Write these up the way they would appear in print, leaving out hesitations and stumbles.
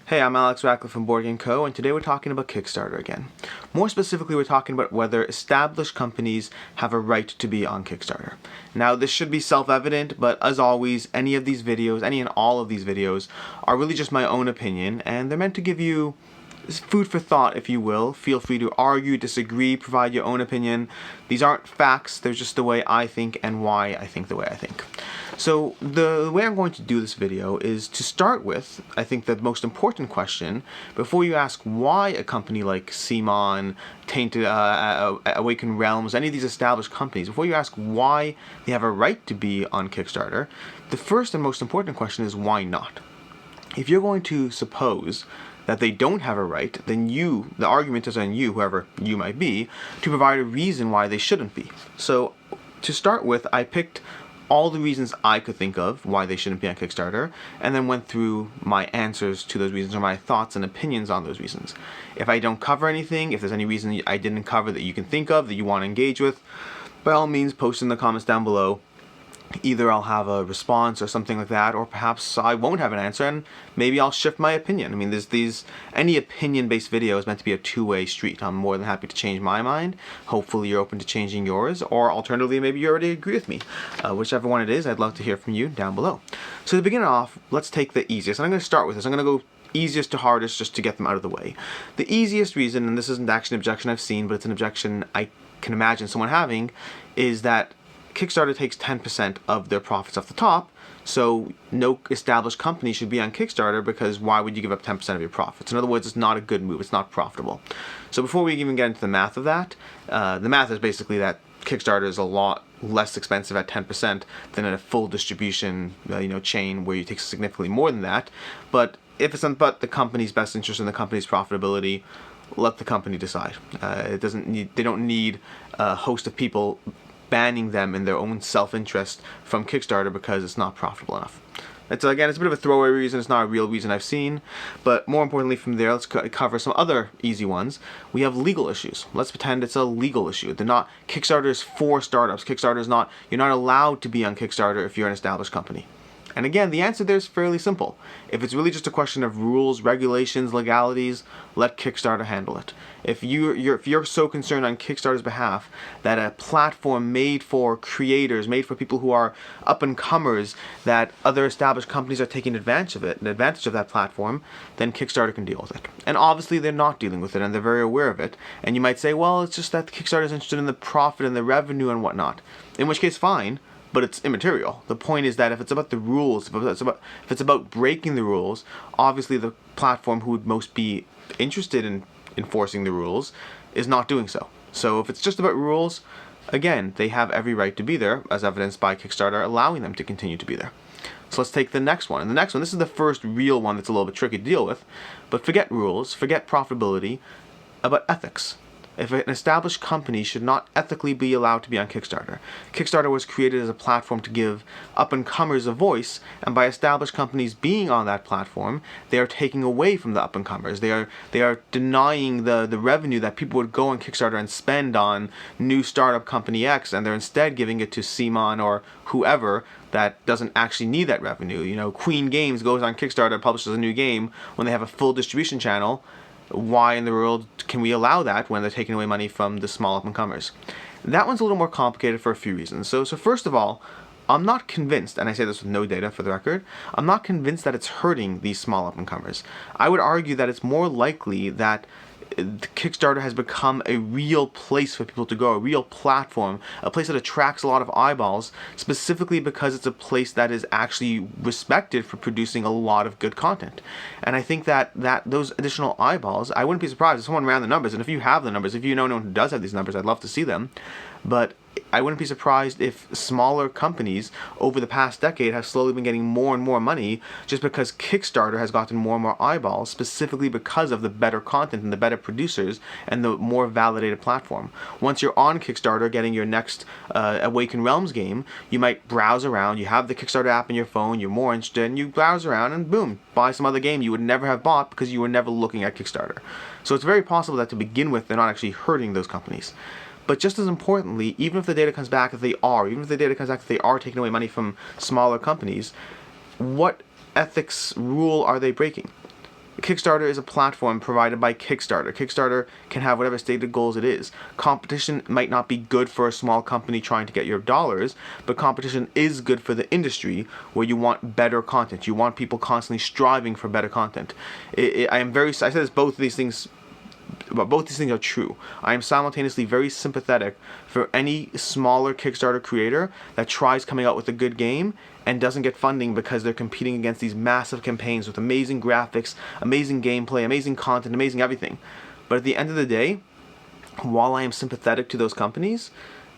Hey, I'm Alex Ratcliffe from Board Game Co., and today we're talking about Kickstarter again. More specifically, we're talking about whether established companies have a right to be on Kickstarter. Now, this should be self-evident, but as always, any and all of these videos are really just my own opinion, and they're meant to give you food for thought, if you will. Feel free to argue, disagree, provide your own opinion. These aren't facts, they're just the way I think and why I think the way I think. So the way I'm going to do this video is to start with, I think, the most important question before you ask why a company like CMON, Tainted, Awakened Realms, any of these established companies, before you ask why they have a right to be on Kickstarter, the first and most important question is why not? If you're going to suppose that they don't have a right, then the argument is on you, whoever you might be, to provide a reason why they shouldn't be. So to start with, I picked all the reasons I could think of why they shouldn't be on Kickstarter, and then went through my answers to those reasons or my thoughts and opinions on those reasons. If I don't cover anything, if there's any reason I didn't cover that you can think of, that you want to engage with, by all means post in the comments down below. Either I'll have a response or something like that, or perhaps I won't have an answer and maybe I'll shift my opinion. I mean, any opinion-based video is meant to be a two-way street. I'm more than happy to change my mind. Hopefully you're open to changing yours, or alternatively, maybe you already agree with me. Whichever one it is, I'd love to hear from you down below. So to begin off, let's take the easiest. And I'm going to start with this. I'm going to go easiest to hardest just to get them out of the way. The easiest reason, and this isn't actually an objection I've seen, but it's an objection I can imagine someone having, is that Kickstarter takes 10% of their profits off the top, so no established company should be on Kickstarter because why would you give up 10% of your profits? In other words, it's not a good move, it's not profitable. So before we even get into the math of that, the math is basically that Kickstarter is a lot less expensive at 10% than a full distribution chain where you take significantly more than that. But if it's but the company's best interest and the company's profitability, let the company decide. They don't need a host of people banning them in their own self-interest from Kickstarter because it's not profitable enough. It's a bit of a throwaway reason, it's not a real reason I've seen, but more importantly from there, let's cover some other easy ones. We have legal issues. Let's pretend it's a legal issue. Kickstarter is for startups. You're not allowed to be on Kickstarter if you're an established company. And again, the answer there is fairly simple. If it's really just a question of rules, regulations, legalities, let Kickstarter handle it. If you're so concerned on Kickstarter's behalf that a platform made for creators, made for people who are up-and-comers, that other established companies are taking advantage of that platform, then Kickstarter can deal with it. And obviously they're not dealing with it, and they're very aware of it. And you might say, well, it's just that Kickstarter is interested in the profit and the revenue and whatnot. In which case, fine. But it's immaterial. The point is that if it's about the rules, if it's about breaking the rules, obviously the platform who would most be interested in enforcing the rules is not doing so. So if it's just about rules, again, they have every right to be there, as evidenced by Kickstarter allowing them to continue to be there. So let's take the next one. And the next one, this is the first real one that's a little bit tricky to deal with, but forget rules, forget profitability, about ethics. If an established company should not ethically be allowed to be on Kickstarter. Kickstarter was created as a platform to give up-and-comers a voice, and by established companies being on that platform, they are taking away from the up-and-comers. They are denying the revenue that people would go on Kickstarter and spend on new startup company X, and they're instead giving it to CMON or whoever that doesn't actually need that revenue. Queen Games goes on Kickstarter, publishes a new game when they have a full distribution channel. Why in the world can we allow that when they're taking away money from the small up-and-comers? That one's a little more complicated for a few reasons. So first of all, I'm not convinced, and I say this with no data for the record, I'm not convinced that it's hurting these small up-and-comers. I would argue that it's more likely that Kickstarter has become a real place for people to go, a real platform, a place that attracts a lot of eyeballs, specifically because it's a place that is actually respected for producing a lot of good content. And I think that those additional eyeballs, I wouldn't be surprised if someone ran the numbers, and if you have the numbers, if you know anyone who does have these numbers, I'd love to see them. But I wouldn't be surprised if smaller companies over the past decade have slowly been getting more and more money just because Kickstarter has gotten more and more eyeballs, specifically because of the better content and the better producers and the more validated platform. Once you're on Kickstarter getting your next Awakened Realms game, you might browse around, you have the Kickstarter app on your phone, you're more interested, and you browse around and boom, buy some other game you would never have bought because you were never looking at Kickstarter. So it's very possible that to begin with, they're not actually hurting those companies. But just as importantly, even if the data comes back that they are taking away money from smaller companies, what ethics rule are they breaking? Kickstarter is a platform provided by Kickstarter. Kickstarter can have whatever stated goals it is. Competition might not be good for a small company trying to get your dollars, but competition is good for the industry where you want better content. You want people constantly striving for better content. I said this, both these things are true. I am simultaneously very sympathetic for any smaller Kickstarter creator that tries coming out with a good game and doesn't get funding because they're competing against these massive campaigns with amazing graphics, amazing gameplay, amazing content, amazing everything. But at the end of the day, while I am sympathetic to those companies,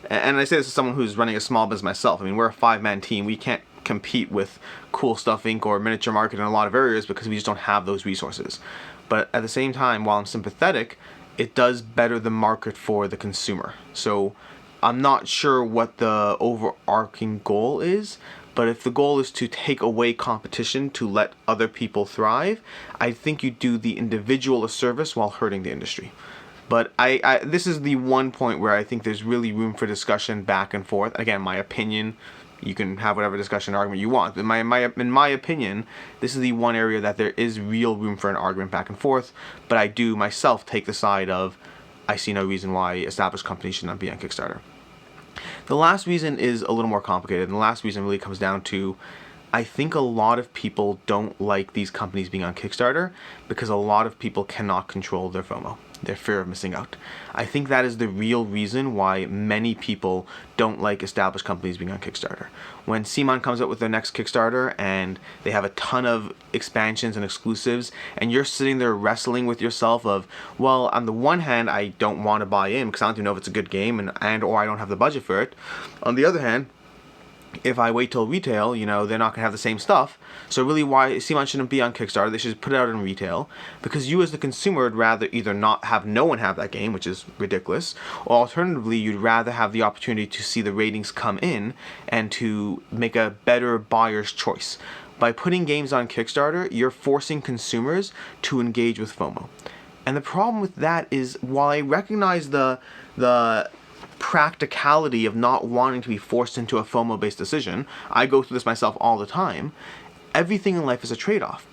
and I say this as someone who's running a small business myself, I mean, we're a 5-man team. We can't compete with Cool Stuff Inc. or Miniature Market in a lot of areas because we just don't have those resources. But at the same time, while I'm sympathetic, it does better the market for the consumer. So I'm not sure what the overarching goal is, but if the goal is to take away competition to let other people thrive, I think you do the individual a service while hurting the industry. But this is the one point where I think there's really room for discussion back and forth. Again, my opinion, you can have whatever discussion or argument you want. In my opinion, this is the one area that there is real room for an argument back and forth. But I do myself take the side of, I see no reason why established companies should not be on Kickstarter. The last reason is a little more complicated, and the last reason really comes down to, I think a lot of people don't like these companies being on Kickstarter because a lot of people cannot control their FOMO, their fear of missing out. I think that is the real reason why many people don't like established companies being on Kickstarter. When CMON comes out with their next Kickstarter and they have a ton of expansions and exclusives, and you're sitting there wrestling with yourself of, well, on the one hand, I don't want to buy in because I don't even know if it's a good game and or I don't have the budget for it. On the other hand, if I wait till retail, they're not going to have the same stuff. So really why CMON shouldn't be on Kickstarter, they should put it out in retail, because you as the consumer would rather either not have no one have that game, which is ridiculous, or alternatively you'd rather have the opportunity to see the ratings come in and to make a better buyer's choice. By putting games on Kickstarter, you're forcing consumers to engage with FOMO. And the problem with that is, while I recognize the practicality of not wanting to be forced into a FOMO-based decision, I go through this myself all the time, everything in life is a trade-off.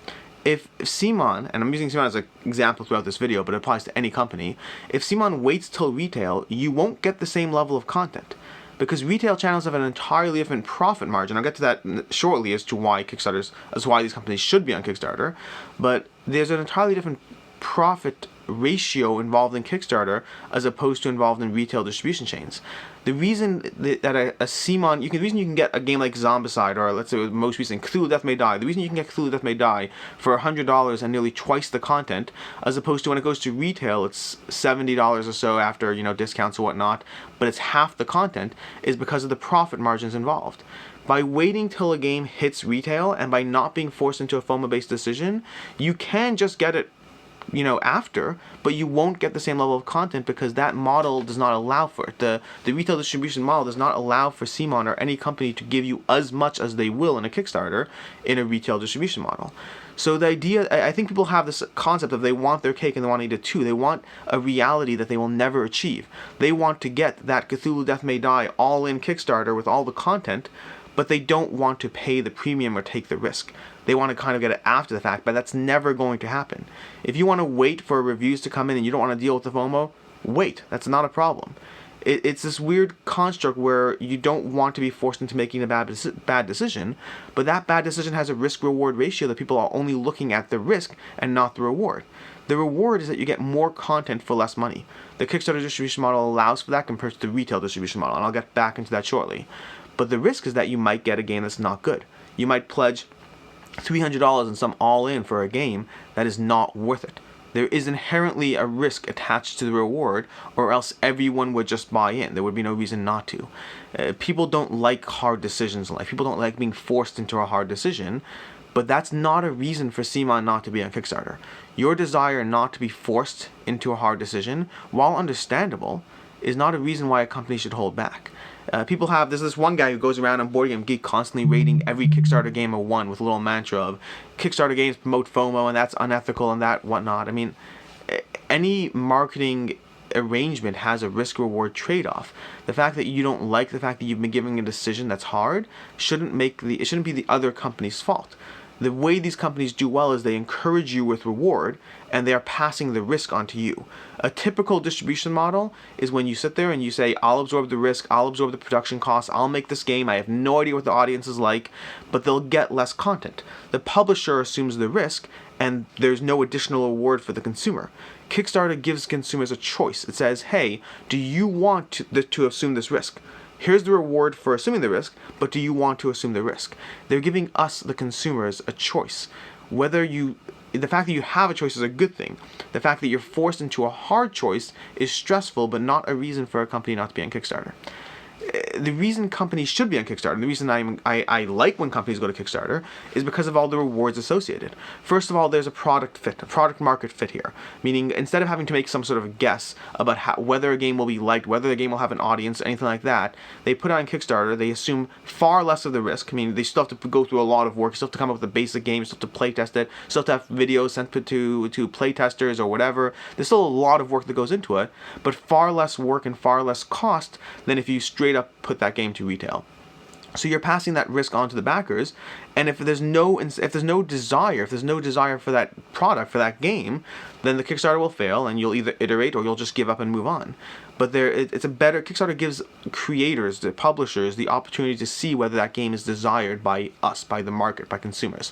If CMON, and I'm using CMON as an example throughout this video, but it applies to any company, if CMON waits till retail, you won't get the same level of content. Because retail channels have an entirely different profit margin. I'll get to that shortly as to why these companies should be on Kickstarter, but there's an entirely different profit ratio involved in Kickstarter as opposed to involved in retail distribution chains. The reason that a CMON, the reason you can get a game like Zombicide, or let's say the most recent Cthulhu Death May Die, the reason you can get Cthulhu Death May Die for $100 and nearly twice the content, as opposed to when it goes to retail, it's $70 or so after discounts or whatnot, but it's half the content, is because of the profit margins involved. By waiting till a game hits retail and by not being forced into a FOMO-based decision, you can just get it after, but you won't get the same level of content because that model does not allow for it. The retail distribution model does not allow for CMON or any company to give you as much as they will in a Kickstarter in a retail distribution model. So the idea, I think people have this concept of they want their cake and they want to eat it too. They want a reality that they will never achieve. They want to get that Cthulhu Death May Die all in Kickstarter with all the content, but they don't want to pay the premium or take the risk. They want to kind of get it after the fact, but that's never going to happen. If you want to wait for reviews to come in and you don't want to deal with the FOMO, wait. That's not a problem. It's this weird construct where you don't want to be forced into making a bad decision, but that bad decision has a risk-reward ratio that people are only looking at the risk and not the reward. The reward is that you get more content for less money. The Kickstarter distribution model allows for that compared to the retail distribution model, and I'll get back into that shortly. But the risk is that you might get a game that's not good. You might pledge $300 and some all-in for a game that is not worth it. There is inherently a risk attached to the reward, or else everyone would just buy in. There would be no reason not to. People don't like hard decisions in life. People don't like being forced into a hard decision, but that's not a reason for CMON not to be on Kickstarter. Your desire not to be forced into a hard decision, while understandable, is not a reason why a company should hold back. There's this one guy who goes around on Board Game Geek constantly rating every Kickstarter game a 1 with a little mantra of Kickstarter games promote FOMO and that's unethical and that whatnot. I mean, any marketing arrangement has a risk-reward trade-off. The fact that you don't like the fact that you've been giving a decision that's hard shouldn't be the other company's fault. The way these companies do well is they encourage you with reward, and they are passing the risk onto you. A typical distribution model is when you sit there and you say, I'll absorb the risk, I'll absorb the production costs, I'll make this game, I have no idea what the audience is like, but they'll get less content. The publisher assumes the risk, and there's no additional reward for the consumer. Kickstarter gives consumers a choice. It says, hey, do you want to assume this risk? Here's the reward for assuming the risk, but do you want to assume the risk? They're giving us, the consumers, a choice. The fact that you have a choice is a good thing. The fact that you're forced into a hard choice is stressful, but not a reason for a company not to be on Kickstarter. The reason companies should be on Kickstarter, and the reason I like when companies go to Kickstarter, is because of all the rewards associated. First of all, there's a product market fit here. Meaning, instead of having to make some sort of guess about whether a game will be liked, whether the game will have an audience, anything like that, they put it on Kickstarter, they assume far less of the risk. I mean, they still have to go through a lot of work, you still have to come up with a basic game, you still have to play test it, you still have to have videos sent to play testers or whatever. There's still a lot of work that goes into it, but far less work and far less cost than if you straight up put that game to retail. So you're passing that risk on to the backers, and if there's no desire for that product, for that game, then the Kickstarter will fail, and you'll either iterate or you'll just give up and move on. But Kickstarter gives creators, the publishers, the opportunity to see whether that game is desired by us, by the market, by consumers.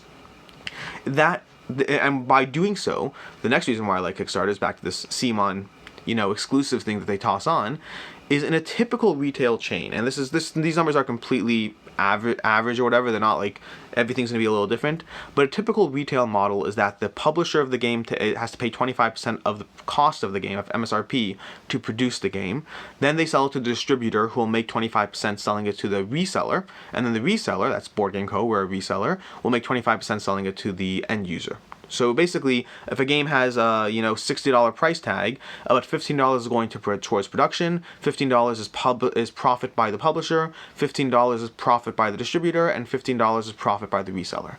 And by doing so, the next reason why I like Kickstarter is back to this CMON, exclusive thing that they toss on, is in a typical retail chain, and these numbers are completely average or whatever. They're not like everything's going to be a little different, but a typical retail model is that the publisher of the game has to pay 25% of the cost of the game, of MSRP, to produce the game. Then they sell it to the distributor, who will make 25% selling it to the reseller, and then the reseller, that's Board Game Co., we're a reseller, will make 25% selling it to the end user. So basically, if a game has a $60 price tag, about $15 is going towards production, $15 is profit by the publisher, $15 is profit by the distributor, and $15 is profit by the reseller.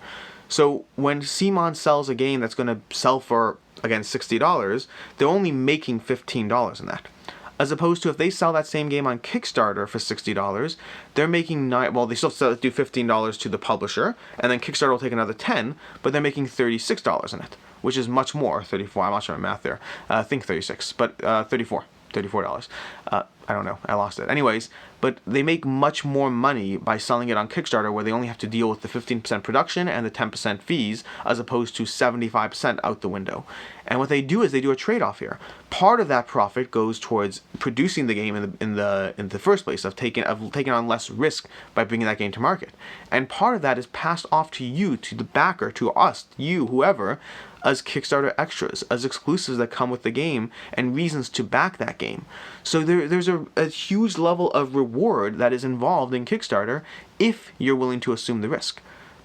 So when CMON sells a game that's going to sell for, again, $60, they're only making $15 in that. As opposed to if they sell that same game on Kickstarter for $60, they're making they still do $15 to the publisher, and then Kickstarter will take another $10, but they're making $36 in it, which is much more. 34. I'm not sure my math there. I think 36, but $34. I don't know. I lost it. Anyways, but they make much more money by selling it on Kickstarter, where they only have to deal with the 15% production and the 10% fees, as opposed to 75% out the window. And what they do is they do a trade-off here. Part of that profit goes towards producing the game in the first place, of taking on less risk by bringing that game to market. And part of that is passed off to you, to the backer, to us, you, whoever, as Kickstarter extras, as exclusives that come with the game, and reasons to back that game. So there's a huge level of reward that is involved in Kickstarter if you're willing to assume the risk.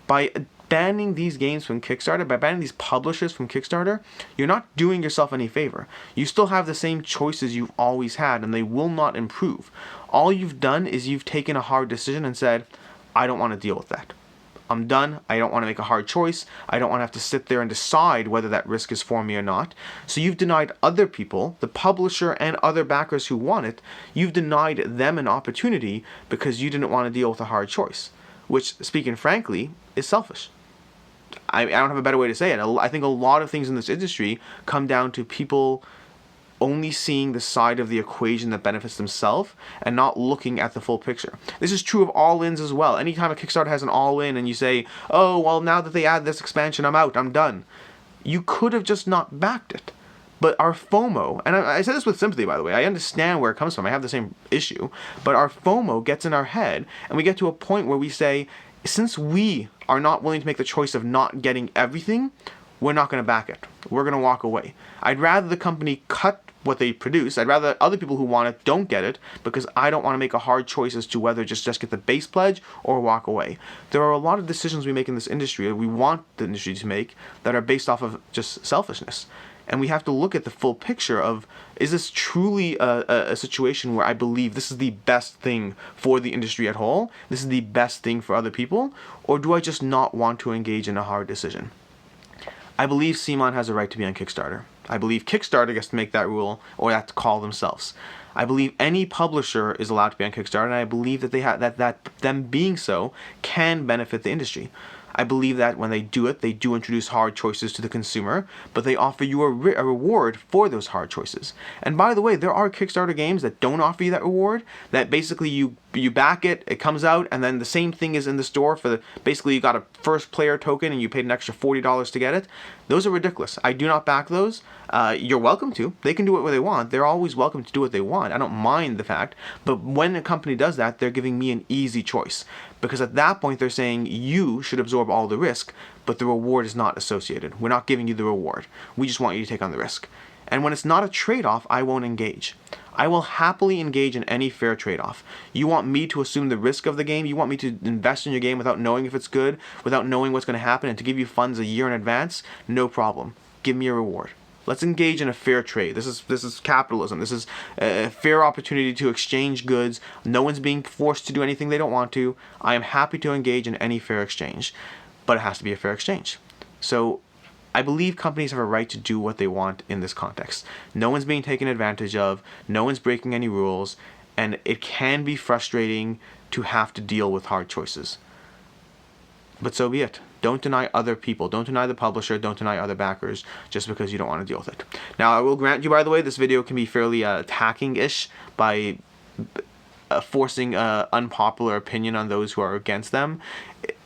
By banning these games from Kickstarter, by banning these publishers from Kickstarter, you're not doing yourself any favor. You still have the same choices you've always had, and they will not improve. All you've done is you've taken a hard decision and said, I don't want to deal with that. I'm done. I don't want to make a hard choice. I don't want to have to sit there and decide whether that risk is for me or not. So you've denied other people, the publisher and other backers who want it, you've denied them an opportunity because you didn't want to deal with a hard choice, which, speaking frankly, is selfish. I don't have a better way to say it. I think a lot of things in this industry come down to people only seeing the side of the equation that benefits themselves and not looking at the full picture. This is true of all-ins as well. Anytime a Kickstarter has an all-in and you say, oh, well, now that they add this expansion, I'm out, I'm done. You could have just not backed it. But our FOMO, and I say this with sympathy, by the way, I understand where it comes from, I have the same issue, but our FOMO gets in our head, and we get to a point where we say, since we are not willing to make the choice of not getting everything, we're not going to back it. We're going to walk away. I'd rather the company cut what they produce. I'd rather other people who want it don't get it, because I don't want to make a hard choice as to whether just get the base pledge or walk away. There are a lot of decisions we make in this industry, or we want the industry to make, that are based off of just selfishness. And we have to look at the full picture of, is this truly a situation where I believe this is the best thing for the industry at whole? This is the best thing for other people? Or do I just not want to engage in a hard decision? I believe CMON has a right to be on Kickstarter. I believe Kickstarter gets to make that rule, or that call themselves. I believe any publisher is allowed to be on Kickstarter, and I believe that that them being so can benefit the industry. I believe that when they do it, they do introduce hard choices to the consumer, but they offer you a reward for those hard choices. And by the way, there are Kickstarter games that don't offer you that reward, that basically you back it, it comes out, and then the same thing is in the store for basically you got a first player token and you paid an extra $40 to get it. Those are ridiculous. I do not back those. You're welcome to. They can do what they want. They're always welcome to do what they want. I don't mind the fact. But when a company does that, they're giving me an easy choice. Because at that point, they're saying you should absorb all the risk, but the reward is not associated. We're not giving you the reward. We just want you to take on the risk. And when it's not a trade-off, I won't engage. I will happily engage in any fair trade-off. You want me to assume the risk of the game? You want me to invest in your game without knowing if it's good, without knowing what's going to happen, and to give you funds a year in advance? No problem. Give me a reward. Let's engage in a fair trade. This is capitalism. This is a fair opportunity to exchange goods. No one's being forced to do anything they don't want to. I am happy to engage in any fair exchange, but it has to be a fair exchange. So I believe companies have a right to do what they want in this context. No one's being taken advantage of, no one's breaking any rules, and it can be frustrating to have to deal with hard choices. But so be it. Don't deny other people. Don't deny the publisher. Don't deny other backers just because you don't want to deal with it. Now, I will grant you, by the way, this video can be fairly attacking-ish by forcing an unpopular opinion on those who are against them.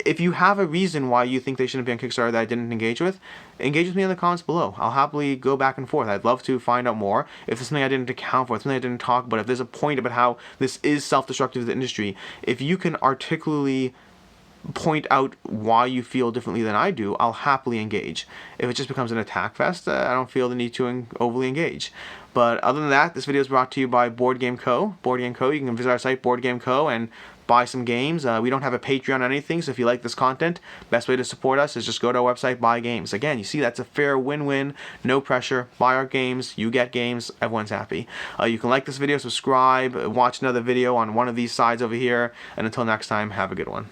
If you have a reason why you think they shouldn't be on Kickstarter that I didn't engage with me in the comments below. I'll happily go back and forth. I'd love to find out more. If there's something I didn't account for, if something I didn't talk about, if there's a point about how this is self-destructive to the industry, if you can articulately point out why you feel differently than I do, I'll happily engage. If it just becomes an attack fest, I don't feel the need to overly engage. But other than that, this video is brought to you by Board Game Co. Board Game Co. You can visit our site, Board Game Co. and buy some games. We don't have a Patreon or anything, so if you like this content, best way to support us is just go to our website, buy games. Again, you see, that's a fair win-win, no pressure. Buy our games, you get games, everyone's happy. You can like this video, subscribe, watch another video on one of these sides over here, and until next time, have a good one.